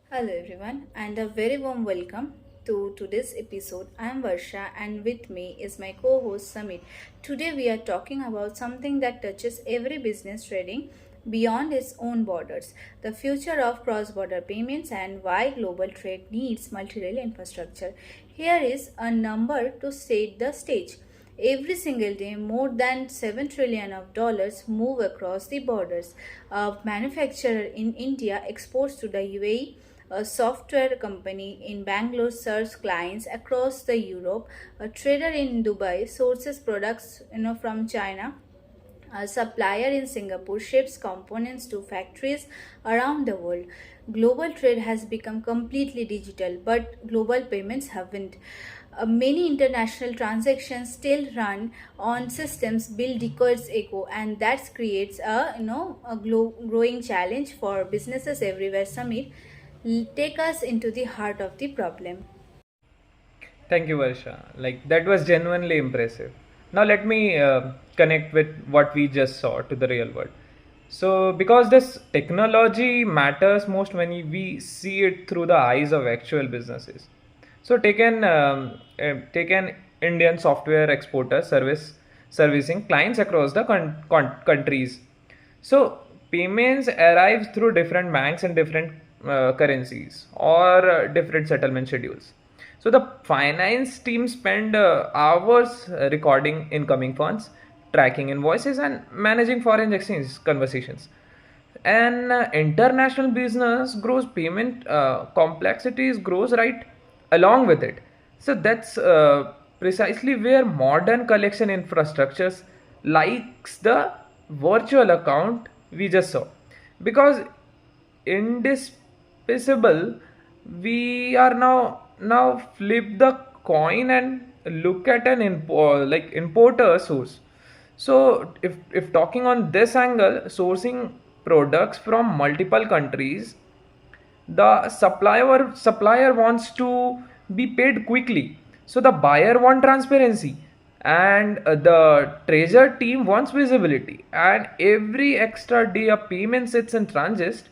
Hello everyone and a very warm welcome to today's episode. I am Varsha and with me is my co-host Samit. Today we are talking about something that touches every business trading beyond its own borders, the future of cross-border payments and why global trade needs multi-rail infrastructure. Here is a number to set the stage. Every single day, more than 7 trillion of dollars move across the borders. A manufacturer in India exports to the UAE, a software company in Bangalore serves clients across the Europe. A trader in Dubai sources products from China. A supplier in Singapore ships components to factories around the world. Global trade has become completely digital, but global payments haven't. Many international transactions still run on systems built decades ago, and that creates a growing challenge for businesses everywhere. Samir, take us into the heart of the problem. Thank you, Varsha. Like that was genuinely impressive. Now let me connect with what we just saw to the real world. So, because this technology matters most when we see it through the eyes of actual businesses. So, take an Indian software exporter servicing clients across the countries. So payments arrive through different banks and different currencies or different settlement schedules. So the finance team spend hours recording incoming funds, tracking invoices, and managing foreign exchange conversations. And international business grows, payment complexities grows right along with it. So that's precisely where modern collection infrastructures likes the virtual account we just saw, because indispensable. We are now flip the coin and look at an importer source. So if talking on this angle, sourcing products from multiple countries, the supplier wants to be paid quickly, so the buyer want transparency, and the treasure team wants visibility, and every extra day a payment sits in transit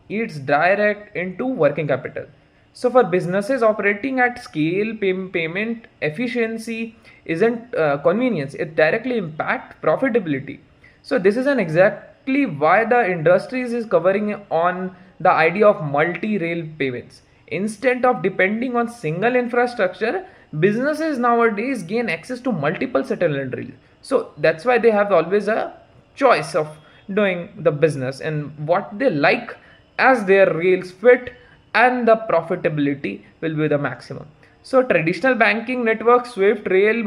eats direct into working capital. So for businesses operating at scale, payment efficiency isn't convenience, it directly impact profitability. So this is an exactly why the industries is covering on the idea of multi-rail payments. Instead of depending on single infrastructure, businesses nowadays gain access to multiple settlement rails. So that's why they have always a choice of doing the business and what they like as their rails fit, and the profitability will be the maximum. So traditional banking networks, Swift, Rail,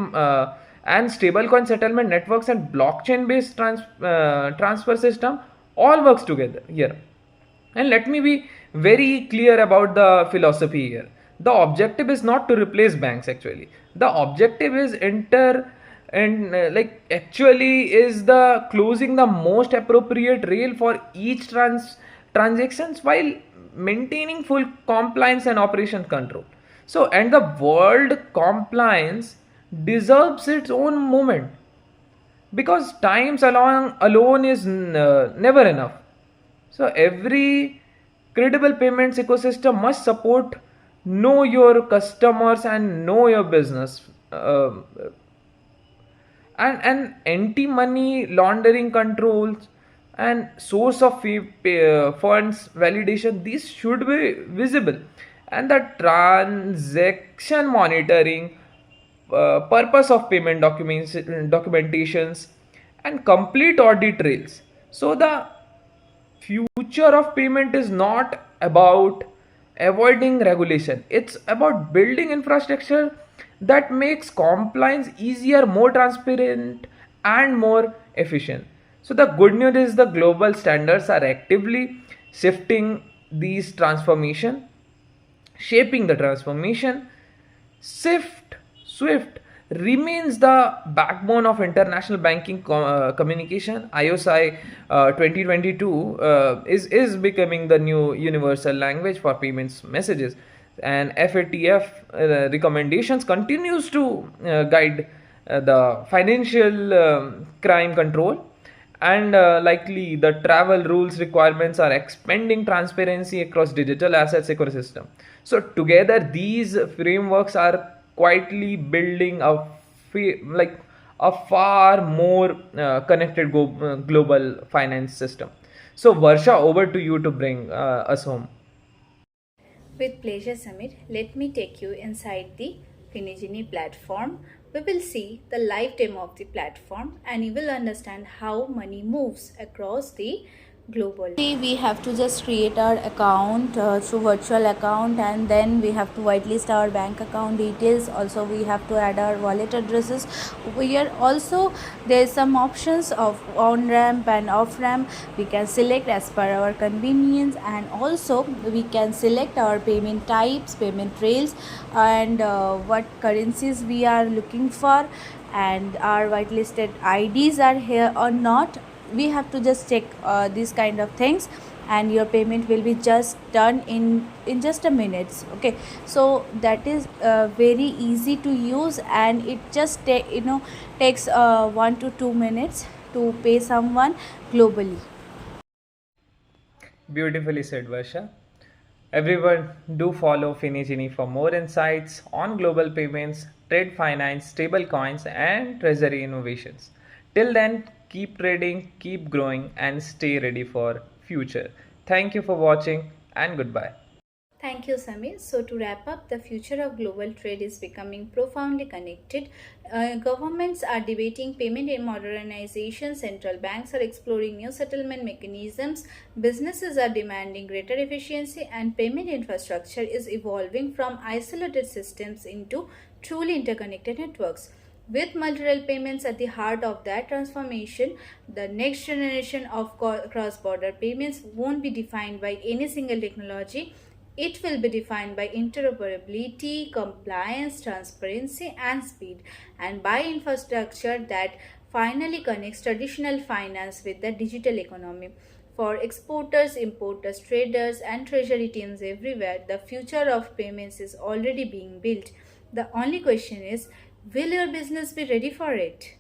and stablecoin settlement networks and blockchain-based transfer system all works together here. And let me be very clear about the philosophy here. The objective is not to replace banks actually. The objective is enter and actually is the closing the most appropriate rail for each transactions while maintaining full compliance and operation control. So and the world compliance deserves its own moment, because times alone is never enough. So every credible payments ecosystem must support know your customers and know your business, and anti-money laundering controls and source of funds validation. These should be visible, and the transaction monitoring, purpose of payment documentations, and complete audit trails. So the future of payment is not about avoiding regulation, it's about building infrastructure that makes compliance easier, more transparent, and more efficient. So the good news is the global standards are actively shifting these transformation, shaping the transformation. Swift remains the backbone of international banking communication. IOSI 2022 is becoming the new universal language for payments messages, and FATF recommendations continues to guide the financial crime control, And likely the travel rules requirements are expanding transparency across digital assets ecosystem. So together these frameworks are quietly building like a far more connected global finance system. So Varsha, over to you to bring us home. With pleasure, Samir. Let me take you inside the Finigenie platform. We will see the live demo of the platform and you will understand how money moves across the global. We have to just create our account through virtual account, and then we have to whitelist our bank account details. Also, we have to add our wallet addresses. We are also, there's some options of on ramp and off ramp. We can select as per our convenience, and also we can select our payment types, payment rails, and what currencies we are looking for, and our whitelisted IDs are here or not. We have to just check these kind of things, and your payment will be just done in just a minutes. Okay, so that is very easy to use, and it just takes 1 to 2 minutes to pay someone globally. Beautifully said, Varsha. Everyone, do follow Finigenie for more insights on global payments, trade finance, stablecoins, and treasury innovations. Till then, keep trading, keep growing, and stay ready for future. Thank you for watching, and goodbye. Thank you, Samir. So, to wrap up, the future of global trade is becoming profoundly connected. Governments are debating payment modernization, central banks are exploring new settlement mechanisms, businesses are demanding greater efficiency, and payment infrastructure is evolving from isolated systems into truly interconnected networks. With multiple payments at the heart of that transformation, the next generation of cross border payments won't be defined by any single technology. It will be defined by interoperability, compliance, transparency, and speed, and by infrastructure that finally connects traditional finance with the digital economy. For exporters, importers, traders, and treasury teams everywhere, the future of payments is already being built. The only question is, will your business be ready for it?